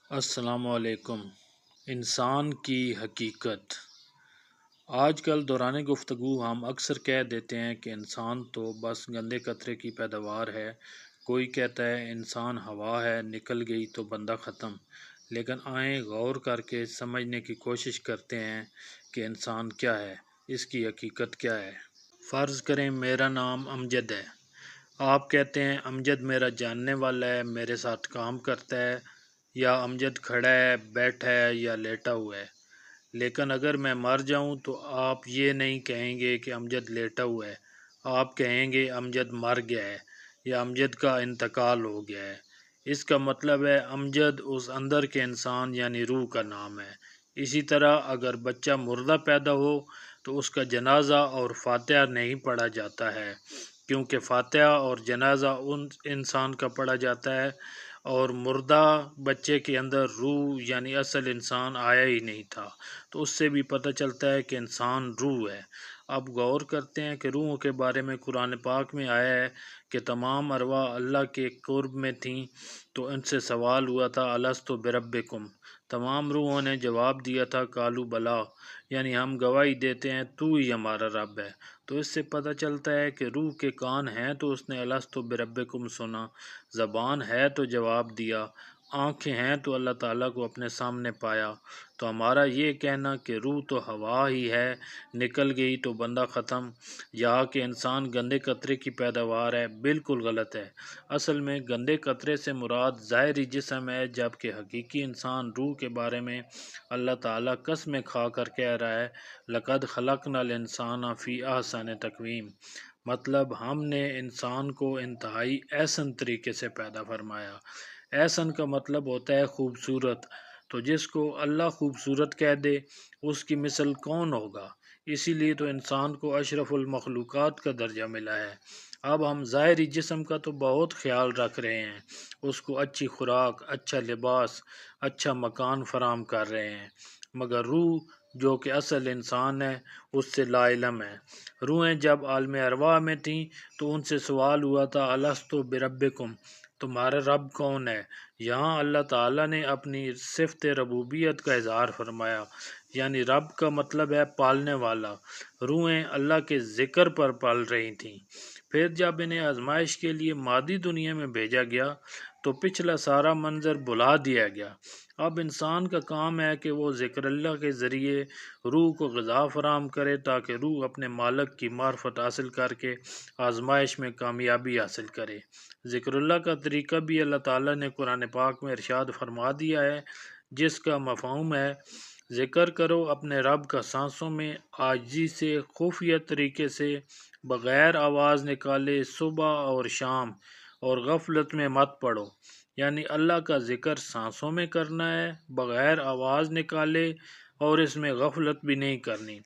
السلام علیکم۔ انسان کی حقیقت۔ آج کل دوران گفتگو ہم اکثر کہہ دیتے ہیں کہ انسان تو بس گندے قطرے کی پیداوار ہے۔ کوئی کہتا ہے انسان ہوا ہے، نکل گئی تو بندہ ختم۔ لیکن آئیں غور کر کے سمجھنے کی کوشش کرتے ہیں کہ انسان کیا ہے، اس کی حقیقت کیا ہے۔ فرض کریں میرا نام امجد ہے۔ آپ کہتے ہیں امجد میرا جاننے والا ہے، میرے ساتھ کام کرتا ہے، یا امجد کھڑا ہے، بیٹھا ہے یا لیٹا ہوا ہے۔ لیکن اگر میں مر جاؤں تو آپ یہ نہیں کہیں گے کہ امجد لیٹا ہوا ہے، آپ کہیں گے امجد مر گیا ہے یا امجد کا انتقال ہو گیا ہے۔ اس کا مطلب ہے امجد اس اندر کے انسان یعنی روح کا نام ہے۔ اسی طرح اگر بچہ مردہ پیدا ہو تو اس کا جنازہ اور فاتحہ نہیں پڑھا جاتا ہے، کیونکہ فاتحہ اور جنازہ ان انسان کا پڑھا جاتا ہے اور مردہ بچے کے اندر روح یعنی اصل انسان آیا ہی نہیں تھا۔ تو اس سے بھی پتہ چلتا ہے کہ انسان روح ہے۔ اب غور کرتے ہیں کہ روحوں کے بارے میں قرآن پاک میں آیا ہے کہ تمام ارواح اللہ کے قرب میں تھیں، تو ان سے سوال ہوا تھا الست بربکم۔ تمام روحوں نے جواب دیا تھا قالوا بلا، یعنی ہم گواہی دیتے ہیں تو ہی ہمارا رب ہے۔ تو اس سے پتہ چلتا ہے کہ روح کے کان ہیں تو اس نے الست بربکم سنا، زبان ہے تو جواب دیا، آنکھیں ہیں تو اللہ تعالیٰ کو اپنے سامنے پایا۔ تو ہمارا یہ کہنا کہ روح تو ہوا ہی ہے، نکل گئی تو بندہ ختم، یا کہ انسان گندے قطرے کی پیداوار ہے، بالکل غلط ہے۔ اصل میں گندے قطرے سے مراد ظاہری جسم ہے، جبکہ حقیقی انسان روح کے بارے میں اللہ تعالیٰ قسمیں کھا کر کہہ رہا ہے لَقَدْ خَلَقْنَا الْإِنسَانَ فِي أَحْسَنِ تَقْوِيمٍ۔ مطلب ہم نے انسان کو انتہائی احسن طریقے سے پیدا فرمایا۔ احسن کا مطلب ہوتا ہے خوبصورت، تو جس کو اللہ خوبصورت کہہ دے اس کی مثل کون ہوگا؟ اسی لیے تو انسان کو اشرف المخلوقات کا درجہ ملا ہے۔ اب ہم ظاہری جسم کا تو بہت خیال رکھ رہے ہیں، اس کو اچھی خوراک، اچھا لباس، اچھا مکان فراہم کر رہے ہیں، مگر روح جو کہ اصل انسان ہے اس سے لا علم ہے۔ روحیں جب عالم ارواح میں تھیں تو ان سے سوال ہوا تھا الست بربکم، تمہارا رب کون ہے؟ یہاں اللہ تعالیٰ نے اپنی صفت ربوبیت کا اظہار فرمایا، یعنی رب کا مطلب ہے پالنے والا۔ روحیں اللہ کے ذکر پر پل رہی تھیں۔ پھر جب انہیں آزمائش کے لیے مادی دنیا میں بھیجا گیا تو پچھلا سارا منظر بھلا دیا گیا۔ اب انسان کا کام ہے کہ وہ ذکر اللہ کے ذریعے روح کو غذا فراہم کرے تاکہ روح اپنے مالک کی معرفت حاصل کر کے آزمائش میں کامیابی حاصل کرے۔ ذکر اللہ کا طریقہ بھی اللہ تعالیٰ نے قرآن پاک میں ارشاد فرما دیا ہے، جس کا مفہوم ہے ذکر کرو اپنے رب کا سانسوں میں، عاجزی سے، خفیہ طریقے سے، بغیر آواز نکالے، صبح اور شام، اور غفلت میں مت پڑو۔ یعنی اللہ کا ذکر سانسوں میں کرنا ہے، بغیر آواز نکالے، اور اس میں غفلت بھی نہیں کرنی۔